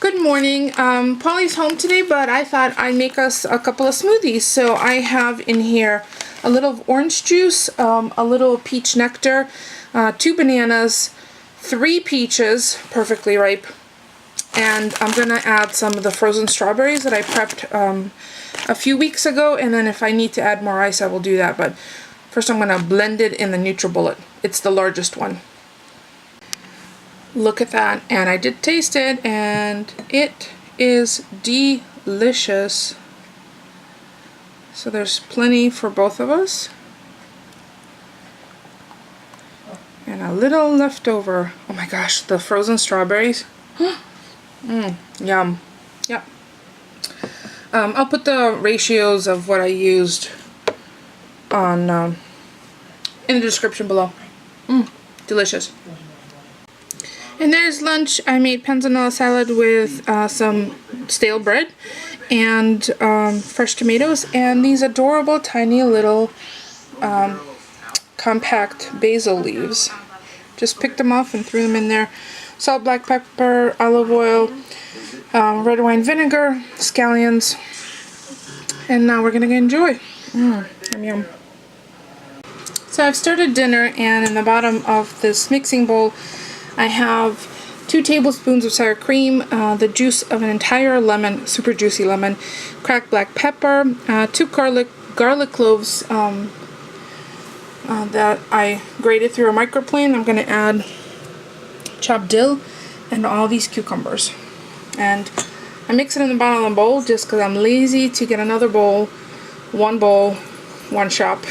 Good morning. Polly's home today, but I thought I'd make us a couple of smoothies. So I have in here a little orange juice, a little peach nectar, 2 bananas, 3 peaches, perfectly ripe, and I'm going to add some of the frozen strawberries that I prepped a few weeks ago, and then if I need to add more ice I will do that, but first I'm going to blend it in the NutriBullet. It's the largest one. Look at that, and I did taste it, and it is delicious. So there's plenty for both of us. And a little left over. Oh my gosh, the frozen strawberries. Yum. Yep. I'll put the ratios of what I used on in the description below. Delicious. And there's lunch. I made panzanella salad with some stale bread and fresh tomatoes and these adorable tiny little compact basil leaves. Just picked them off and threw them in there. Salt, black pepper, olive oil, red wine vinegar, scallions, and now we're gonna enjoy. Yum yum. So I've started dinner, and in the bottom of this mixing bowl I have 2 tablespoons of sour cream, the juice of an entire lemon, super juicy lemon, cracked black pepper, 2 garlic cloves that I grated through a microplane. I'm going to add chopped dill and all these cucumbers. And I mix it in the bottom of the bowl just because I'm lazy to get another bowl, one shop.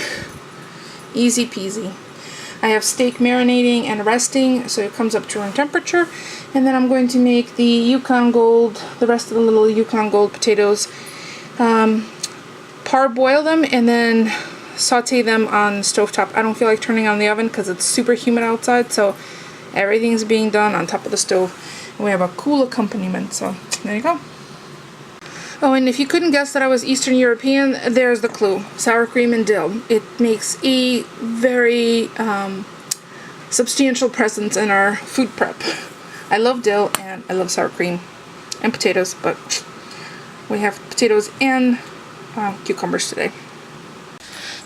Easy peasy. I have steak marinating and resting so it comes up to room temperature, and then I'm going to make the Yukon Gold, the rest of the little Yukon Gold potatoes, parboil them and then saute them on stovetop. I don't feel like turning on the oven because it's super humid outside, so everything's being done on top of the stove, and we have a cool accompaniment, so there you go. Oh, and if you couldn't guess that I was Eastern European, there's the clue. Sour cream and dill. It makes a very substantial presence in our food prep. I love dill and I love sour cream and potatoes, but we have potatoes and cucumbers today.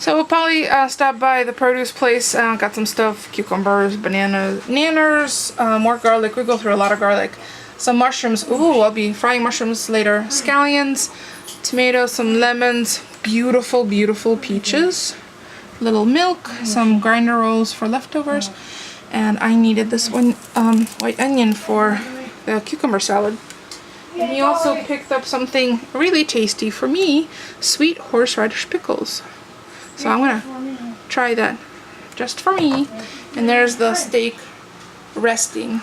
So we'll probably stop by the produce place, got some stuff, cucumbers, bananas, more garlic. We go through a lot of garlic. Some mushrooms. Ooh, I'll be frying mushrooms later. Scallions, tomatoes, some lemons, beautiful, beautiful peaches, little milk, some grinder rolls for leftovers, and I needed this one white onion for the cucumber salad. And he also picked up something really tasty for me, sweet horseradish pickles. So I'm gonna try that just for me. And there's the steak resting.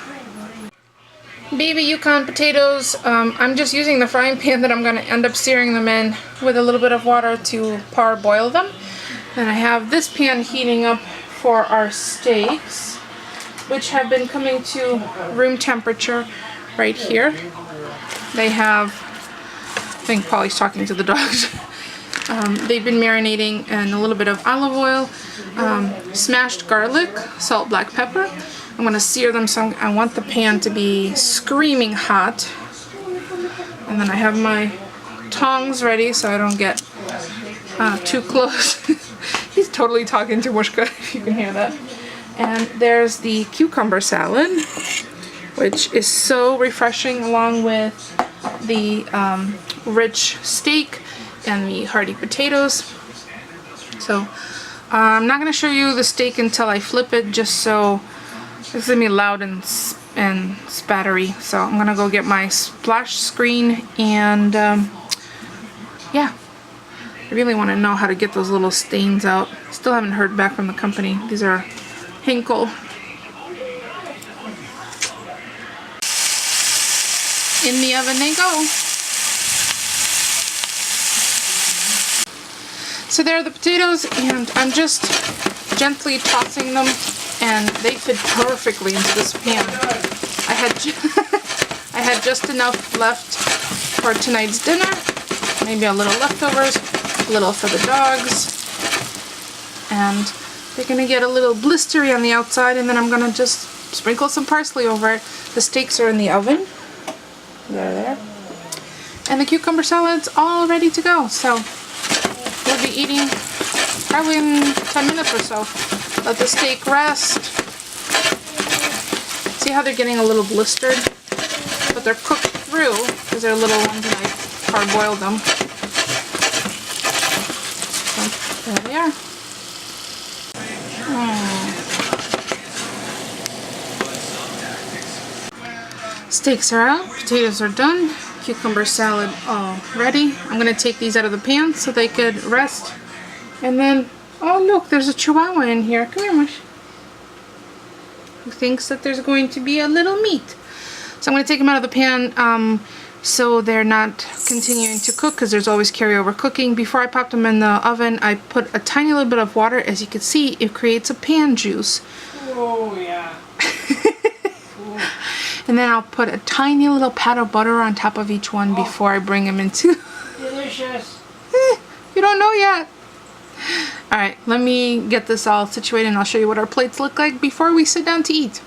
Baby Yukon potatoes. I'm just using the frying pan that I'm going to end up searing them in with a little bit of water to parboil them. Then I have this pan heating up for our steaks, which have been coming to room temperature right here. They have, I think Polly's talking to the dogs. They've been marinating in a little bit of olive oil, smashed garlic, salt, black pepper. I'm going to sear them, so I want the pan to be screaming hot. And then I have my tongs ready so I don't get too close. He's totally talking too much, good, if you can hear that. And there's the cucumber salad, which is so refreshing, along with the rich steak and the hearty potatoes. So I'm not going to show you the steak until I flip it, just so it's going to be loud and spattery. So I'm going to go get my splash screen, and yeah, I really want to know how to get those little stains out. Still haven't heard back from the company. These are Hensel. In the oven they go. So there are the potatoes, and I'm just gently tossing them, and they fit perfectly into this pan. I had just enough left for tonight's dinner, maybe a little leftovers, a little for the dogs, and they're gonna get a little blistery on the outside, and then I'm gonna just sprinkle some parsley over it. The steaks are in the oven. There. And the cucumber salad's all ready to go. So we'll be eating probably in 10 minutes or so. Let the steak rest. See how they're getting a little blistered? But they're cooked through because they're little ones and I hard-boiled them. So there they are. Steaks are out, potatoes are done, cucumber salad all ready. I'm going to take these out of the pan so they could rest. And then, oh look, there's a chihuahua in here. Come here, Mush. Who thinks that there's going to be a little meat. So I'm going to take them out of the pan so they're not continuing to cook because there's always carryover cooking. Before I popped them in the oven, I put a tiny little bit of water. As you can see, it creates a pan juice. Oh, yeah. And then I'll put a tiny little pat of butter on top of each one before I bring them into... Delicious. You don't know yet. Alright, let me get this all situated and I'll show you what our plates look like before we sit down to eat.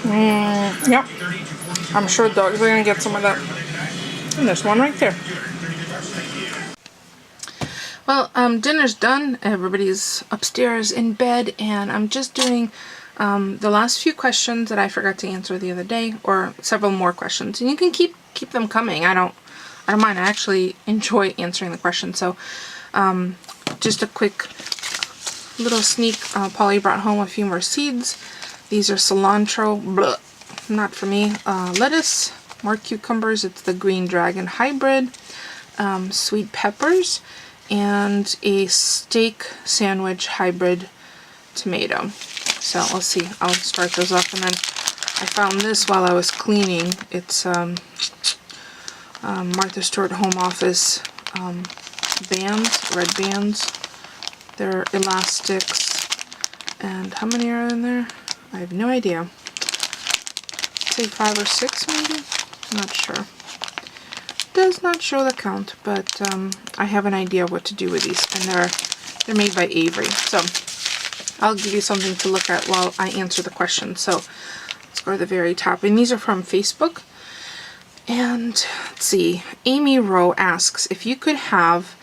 Yep. I'm sure dogs are going to get some of that. And there's one right there. Well, dinner's done. Everybody's upstairs in bed and I'm just doing the last few questions that I forgot to answer the other day, or several more questions. And you can keep them coming. I don't mind. I actually enjoy answering the questions. So just a quick little sneak. Polly brought home a few more seeds. These are cilantro. Bleh, not for me. Lettuce, more cucumbers. It's the Green Dragon hybrid. Sweet peppers, and a steak sandwich hybrid tomato. So let's see, I'll start those off, and then I found this while I was cleaning. It's Martha Stewart Home Office bands, red bands. They're elastics, and how many are in there? I have no idea. Say 5 or 6 maybe? I'm not sure. Does not show the count, but I have an idea of what to do with these, and they're made by Avery. So I'll give you something to look at while I answer the question. So let's go to the very top. And these are from Facebook. And let's see. Amy Rowe asks, if you could have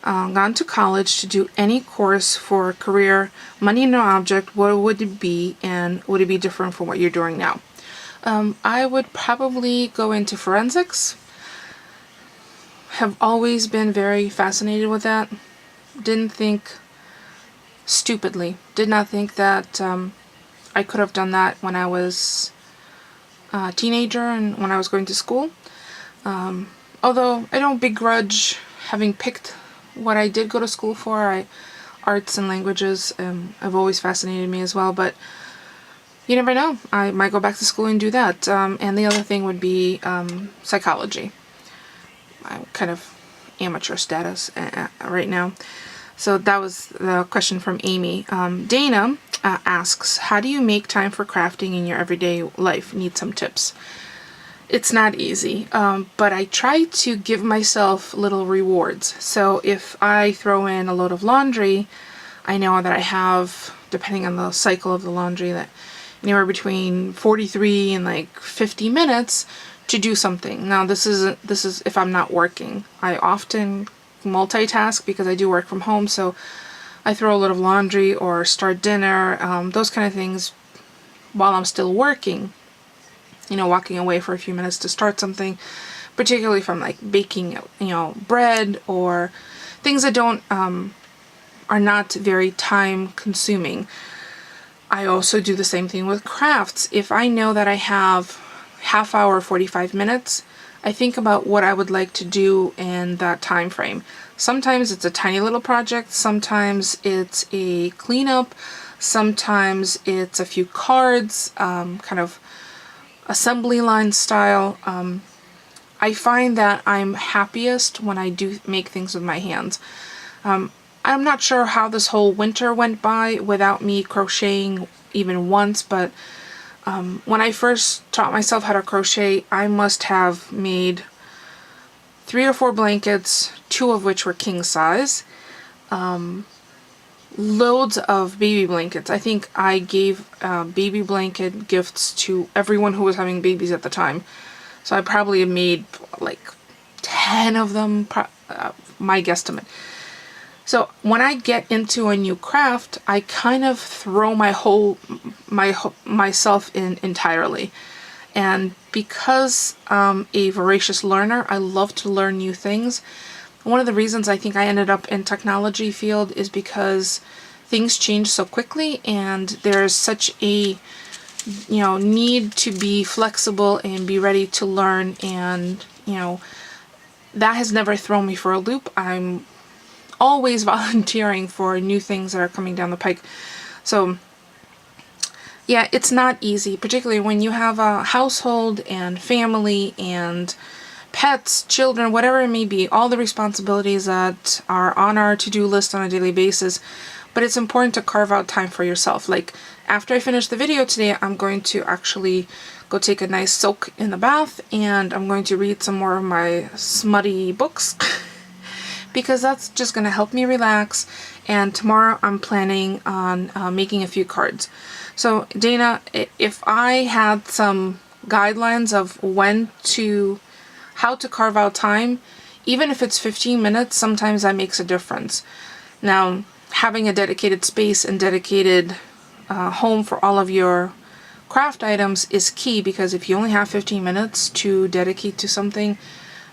gone to college to do any course for a career, money no object, what would it be? And would it be different from what you're doing now? I would probably go into forensics. Have always been very fascinated with that. Didn't think... Stupidly, did not think that I could have done that when I was a teenager and when I was going to school. Although I don't begrudge having picked what I did go to school for. Arts and languages have always fascinated me as well, but you never know. I might go back to school and do that. And the other thing would be psychology. I'm kind of amateur status right now. So that was the question from Amy. Dana asks, how do you make time for crafting in your everyday life? Need some tips. It's not easy, but I try to give myself little rewards. So if I throw in a load of laundry, I know that I have, depending on the cycle of the laundry, that anywhere between 43 and like 50 minutes to do something. Now this is if I'm not working. I often multitask because I do work from home, so I throw a load of laundry or start dinner, those kind of things while I'm still working. You know, walking away for a few minutes to start something, particularly if I'm like baking, bread or things that don't are not very time consuming. I also do the same thing with crafts. If I know that I have half hour, 45 minutes, I think about what I would like to do in that time frame. Sometimes it's a tiny little project, sometimes it's a cleanup, sometimes it's a few cards, kind of assembly line style. I find that I'm happiest when I do make things with my hands. I'm not sure how this whole winter went by without me crocheting even once, but when I first taught myself how to crochet, I must have made 3 or 4 blankets, 2 of which were king size, loads of baby blankets. I think I gave baby blanket gifts to everyone who was having babies at the time. So I probably have made like 10 of them, my guesstimate. So when I get into a new craft, I kind of throw myself in entirely. And because I'm a voracious learner, I love to learn new things. One of the reasons I think I ended up in technology field is because things change so quickly, and there's such a need to be flexible and be ready to learn, and that has never thrown me for a loop. I'm always volunteering for new things that are coming down the pike. So yeah, it's not easy, particularly when you have a household and family and pets, children, whatever it may be, all the responsibilities that are on our to-do list on a daily basis. But it's important to carve out time for yourself. Like, after I finish the video today, I'm going to actually go take a nice soak in the bath, and I'm going to read some more of my smutty books because that's just going to help me relax. And tomorrow I'm planning on making a few cards. So Dana, if I had some guidelines of how to carve out time, even if it's 15 minutes, sometimes that makes a difference. Now, having a dedicated space and dedicated home for all of your craft items is key, because if you only have 15 minutes to dedicate to something,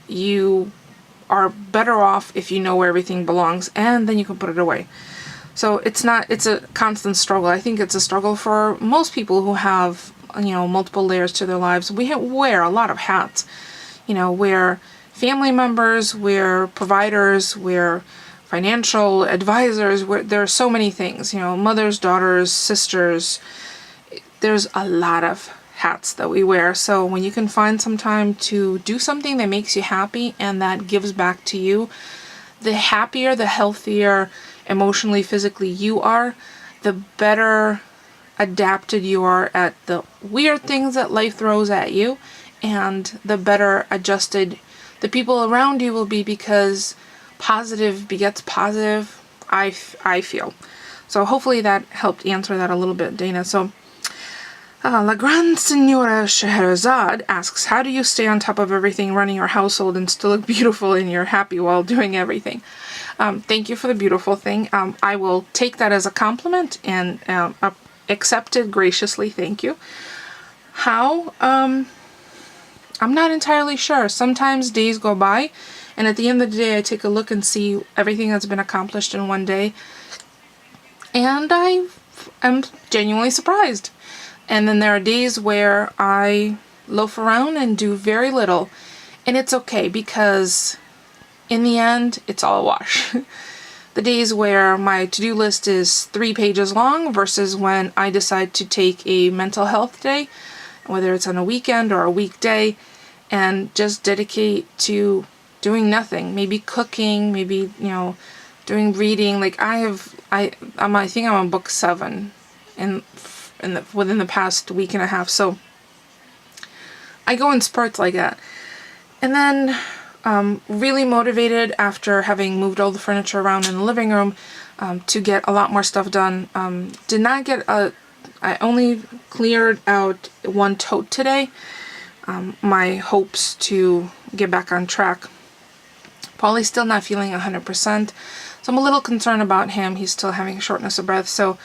you are better off if you know where everything belongs, and then you can put it away. So it's a constant struggle. I think it's a struggle for most people who have, multiple layers to their lives. We wear a lot of hats. We're family members, we're providers, we're financial advisors, there are so many things, mothers, daughters, sisters. There's a lot of hats that we wear. So when you can find some time to do something that makes you happy and that gives back to you, the happier, the healthier, emotionally, physically you are, the better adapted you are at the weird things that life throws at you, and the better adjusted the people around you will be, because positive begets positive, I feel. So hopefully that helped answer that a little bit, Dana. So La Grande Senora Scheherazade asks, how do you stay on top of everything running your household and still look beautiful and you're happy while doing everything? Thank you for the beautiful thing. I will take that as a compliment and accept it graciously. Thank you. How? I'm not entirely sure. Sometimes days go by, and at the end of the day I take a look and see everything that's been accomplished in one day, and I am genuinely surprised. And then there are days where I loaf around and do very little, and it's okay, because in the end it's all a wash. The days where my to-do list is 3 pages long versus when I decide to take a mental health day, whether it's on a weekend or a weekday, and just dedicate to doing nothing. Maybe cooking, maybe, doing reading. Like I think I'm on book 7 within the past week and a half. So I go in spurts like that. And then really motivated after having moved all the furniture around in the living room to get a lot more stuff done. Did not get I only cleared out 1 tote today. My hopes to get back on track. Paulie's still not feeling 100%, so I'm a little concerned about him. He's still having shortness of breath, so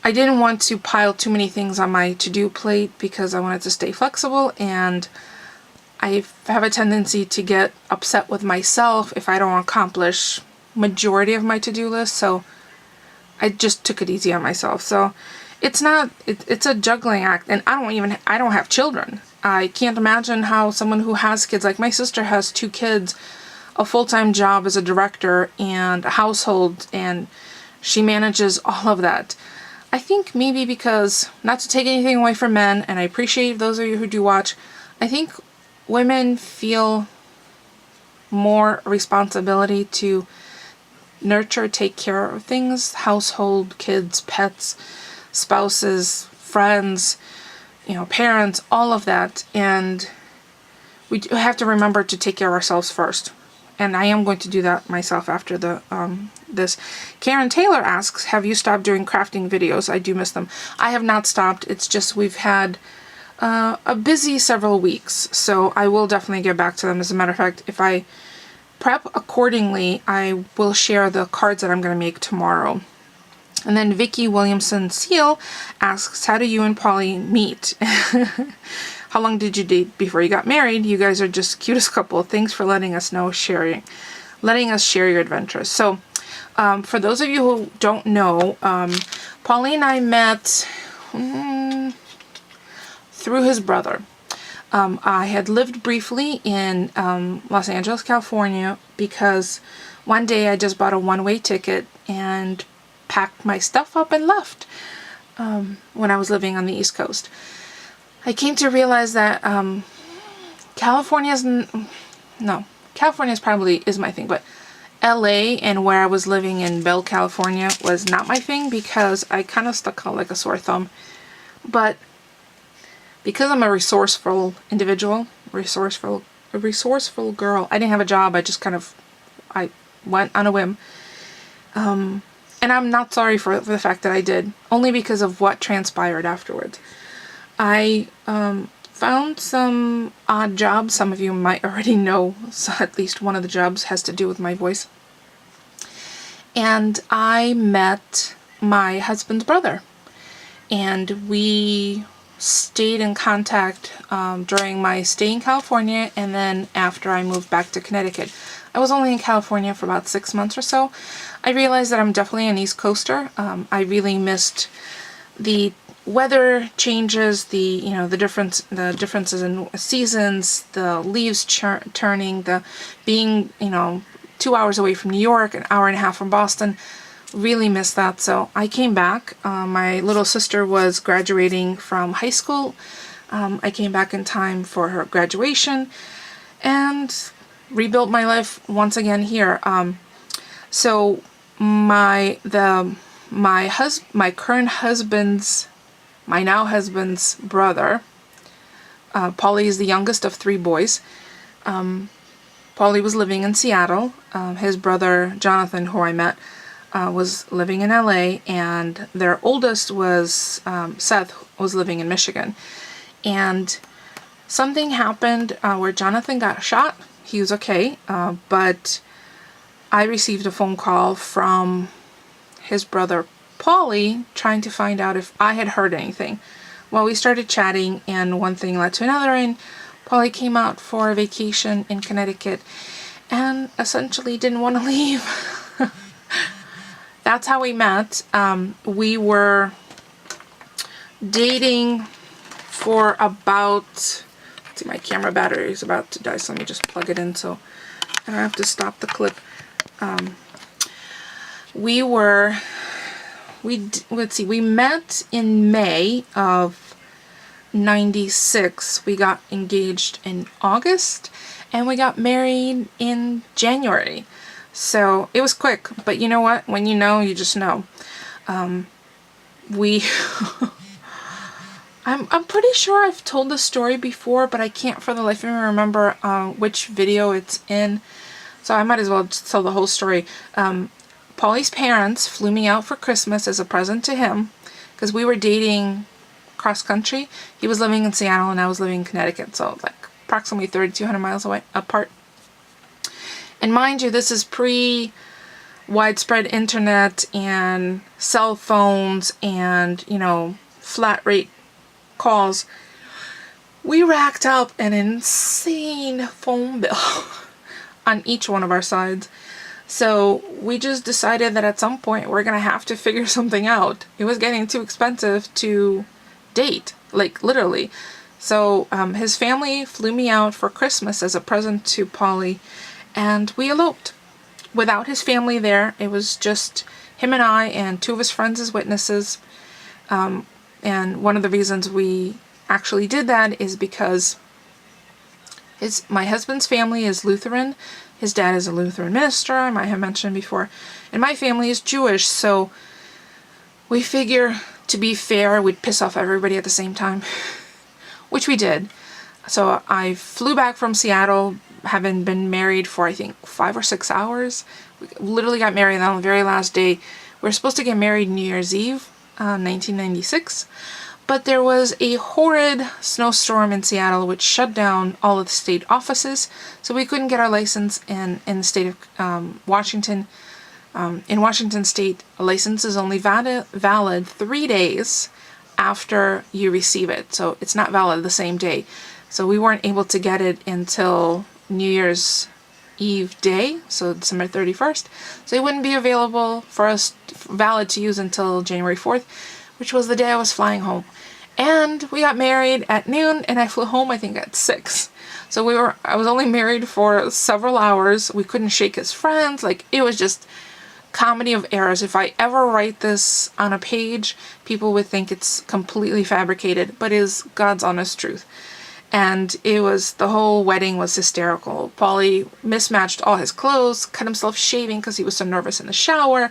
I didn't want to pile too many things on my to-do plate because I wanted to stay flexible, and I have a tendency to get upset with myself if I don't accomplish majority of my to-do list, so I just took it easy on myself. So it's a juggling act, and I don't have children. I can't imagine how someone who has kids, like my sister has 2 kids, a full-time job as a director and a household, and she manages all of that. I think maybe because, not to take anything away from men, and I appreciate those of you who do watch, I think women feel more responsibility to nurture, take care of things, household, kids, pets, spouses, friends, parents, all of that, and we have to remember to take care of ourselves first. And I am going to do that myself after this. Karen Taylor asks, have you stopped doing crafting videos? I do miss them. I have not stopped. It's just we've had a busy several weeks, so I will definitely get back to them. As a matter of fact, if I prep accordingly, I will share the cards that I'm going to make tomorrow. And then Vicky Williamson Seal asks, how do you and Polly meet? How long did you date before you got married? You guys are just the cutest couple. Thanks for letting us share your adventures. So, for those of you who don't know, Polly and I met through his brother. I had lived briefly in Los Angeles, California, because one day I just bought a one-way ticket and packed my stuff up and left when I was living on the East Coast. I came to realize that California's probably is my thing, but LA and where I was living in Bell, California was not my thing because I kind of stuck out like a sore thumb. But because I'm a resourceful individual, a resourceful girl, I didn't have a job. I went on a whim. And I'm not sorry for the fact that I did, only because of what transpired afterwards. I found some odd jobs. Some of you might already know, so at least one of the jobs has to do with my voice. And I met my husband's brother, and we stayed in contact during my stay in California, and then after I moved back to Connecticut. I was only in California for about 6 months or so. I realized that I'm definitely an East Coaster. I really missed the weather changes, the differences in seasons, the leaves turning, the being 2 hours away from New York, an hour and a half from Boston. Really missed that, so I came back. My little sister was graduating from high school. I came back in time for her graduation and rebuilt my life once again here. So my now husband's brother, Polly is the youngest of 3 boys. Polly was living in Seattle. His brother Jonathan, who I met, was living in LA, and their oldest was Seth, was living in Michigan. And something happened where Jonathan got shot. He was okay, but I received a phone call from his brother Polly trying to find out if I had heard anything. Well, we started chatting, and one thing led to another, and Polly came out for a vacation in Connecticut and essentially didn't want to leave. That's how we met. We were dating for about, let's see, my camera battery is about to die, so let me just plug it in so I don't have to stop the clip. We met in May of 96. We got engaged in August, and we got married in January. So it was quick, but you know what? When you know, you just know. I'm pretty sure I've told this story before, but I can't for the life of me remember which video it's in. So I might as well just tell the whole story. Polly's parents flew me out for Christmas as a present to him, because we were dating cross country. He was living in Seattle and I was living in Connecticut, so like approximately 3,200 miles away apart. And mind you, this is pre-widespread internet and cell phones and, flat rate calls. We racked up an insane phone bill on each one of our sides. So we just decided that at some point we're going to have to figure something out. It was getting too expensive to date, like literally. So his family flew me out for Christmas as a present to Polly, and we eloped without his family there. It was just him and I and 2 of his friends as witnesses. And one of the reasons we actually did that is because my husband's family is Lutheran. His dad is a Lutheran minister, I might have mentioned before. And my family is Jewish, so we figure, to be fair, we'd piss off everybody at the same time. Which we did. So I flew back from Seattle, having been married for I think 5 or 6 hours. We literally got married on the very last day. We were supposed to get married New Year's Eve, 1996, But there was a horrid snowstorm in Seattle which shut down all of the state offices, so we couldn't get our license in the state of Washington. In Washington state, a license is only valid 3 days after you receive it, so it's not valid the same day. So we weren't able to get it until New Year's Eve day, so December 31st. So it wouldn't be available for us, valid to use until January 4th, which was the day I was flying home. And we got married at noon, and I flew home, I think, at 6. So I was only married for several hours. We couldn't shake his friends. Like, it was just comedy of errors. If I ever write this on a page, people would think it's completely fabricated, but it is God's honest truth. And the whole wedding was hysterical. Paulie mismatched all his clothes, cut himself shaving because he was so nervous in the shower.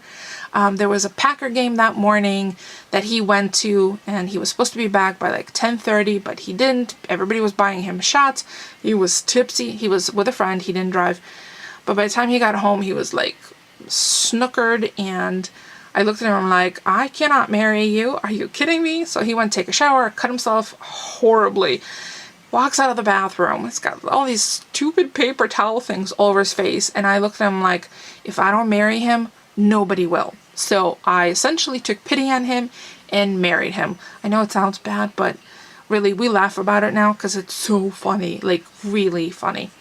There was a Packer game that morning that he went to, and he was supposed to be back by like 10:30, but he didn't. Everybody was buying him shots. He was tipsy. He was with a friend. He didn't drive. But by the time he got home, he was like snookered, and I looked at him and I'm like, I cannot marry you. Are you kidding me? So he went to take a shower, cut himself horribly. Walks out of the bathroom. It's got all these stupid paper towel things all over his face. And I looked at him like, if I don't marry him, nobody will. So I essentially took pity on him and married him. I know it sounds bad, but really we laugh about it now because it's so funny. Like, really funny.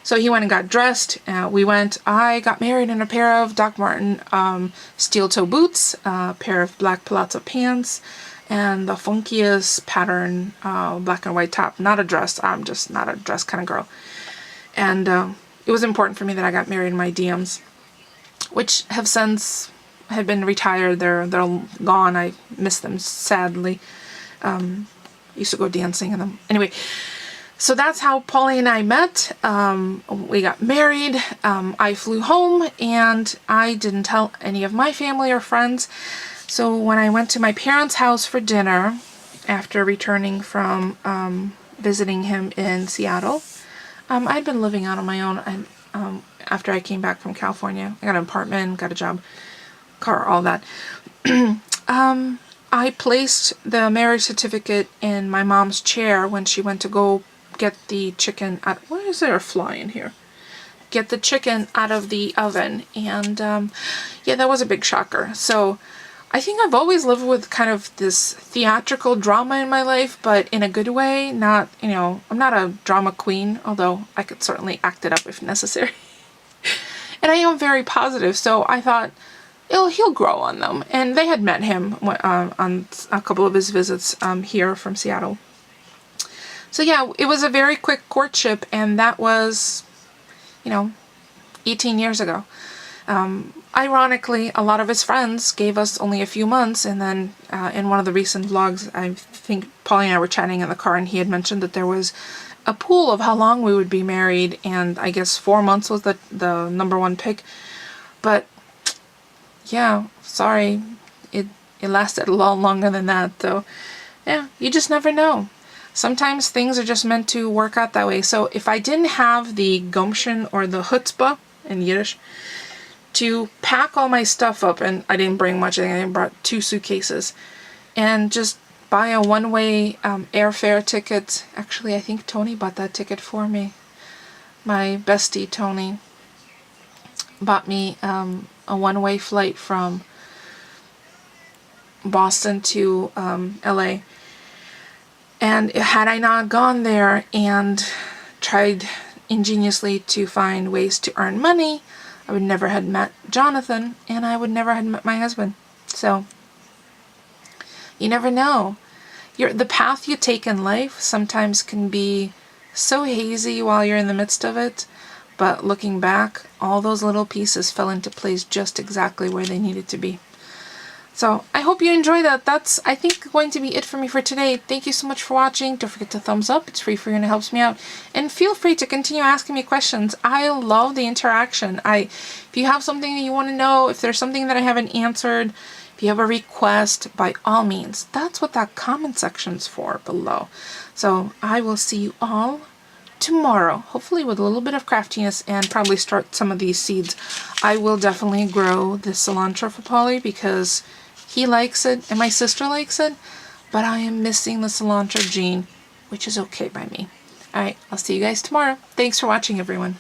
So he went and got dressed. I got married in a pair of Doc Marten steel toe boots, a pair of black palazzo pants, and the funkiest pattern black and white top. Not a dress. I'm just not a dress kind of girl. And it was important for me that I got married in my DMs, which have since been retired. They're gone. I miss them sadly. Used to go dancing in them. Anyway, so that's how Paulie and I met. We got married. I flew home, and I didn't tell any of my family or friends. So when I went to my parents' house for dinner, after returning from visiting him in Seattle, I'd been living out on my own. After I came back from California, I got an apartment, got a job, car, all that. I placed the marriage certificate in my mom's chair when she went to go get the chicken out. Why is there a fly in here? Get the chicken out of the oven. And yeah, that was a big shocker. So I think I've always lived with kind of this theatrical drama in my life, but in a good way. Not, I'm not a drama queen, although I could certainly act it up if necessary. And I am very positive, so I thought, he'll grow on them. And they had met him on a couple of his visits here from Seattle. So yeah, it was a very quick courtship, and that was, 18 years ago. Ironically, a lot of his friends gave us only a few months, and then in one of the recent vlogs, I think Paulie and I were chatting in the car, and he had mentioned that there was a pool of how long we would be married, and I guess 4 months was the number one pick. But yeah, sorry, it lasted a lot longer than that, though. Yeah, you just never know. Sometimes things are just meant to work out that way. So if I didn't have the gumption or the chutzpah in Yiddish to pack all my stuff up, and I didn't bring much, I think I brought 2 suitcases, and just buy a one-way airfare ticket. Actually, I think Tony bought that ticket for me. My bestie, Tony, bought me a one-way flight from Boston to LA. And had I not gone there and tried ingeniously to find ways to earn money, I would never have met Jonathan, and I would never have met my husband. So, you never know. The path you take in life sometimes can be so hazy while you're in the midst of it, but looking back, all those little pieces fell into place just exactly where they needed to be. So, I hope you enjoyed that. That's, I think, going to be it for me for today. Thank you so much for watching. Don't forget to thumbs up. It's free for you and it helps me out. And feel free to continue asking me questions. I love the interaction. If you have something that you want to know, if there's something that I haven't answered, if you have a request, by all means, that's what that comment section's for below. So, I will see you all tomorrow, hopefully with a little bit of craftiness, and probably start some of these seeds. I will definitely grow this cilantro for Paulie because he likes it and my sister likes it, but I am missing the cilantro gene, which is okay by me. Alright, I'll see you guys tomorrow. Thanks for watching, everyone.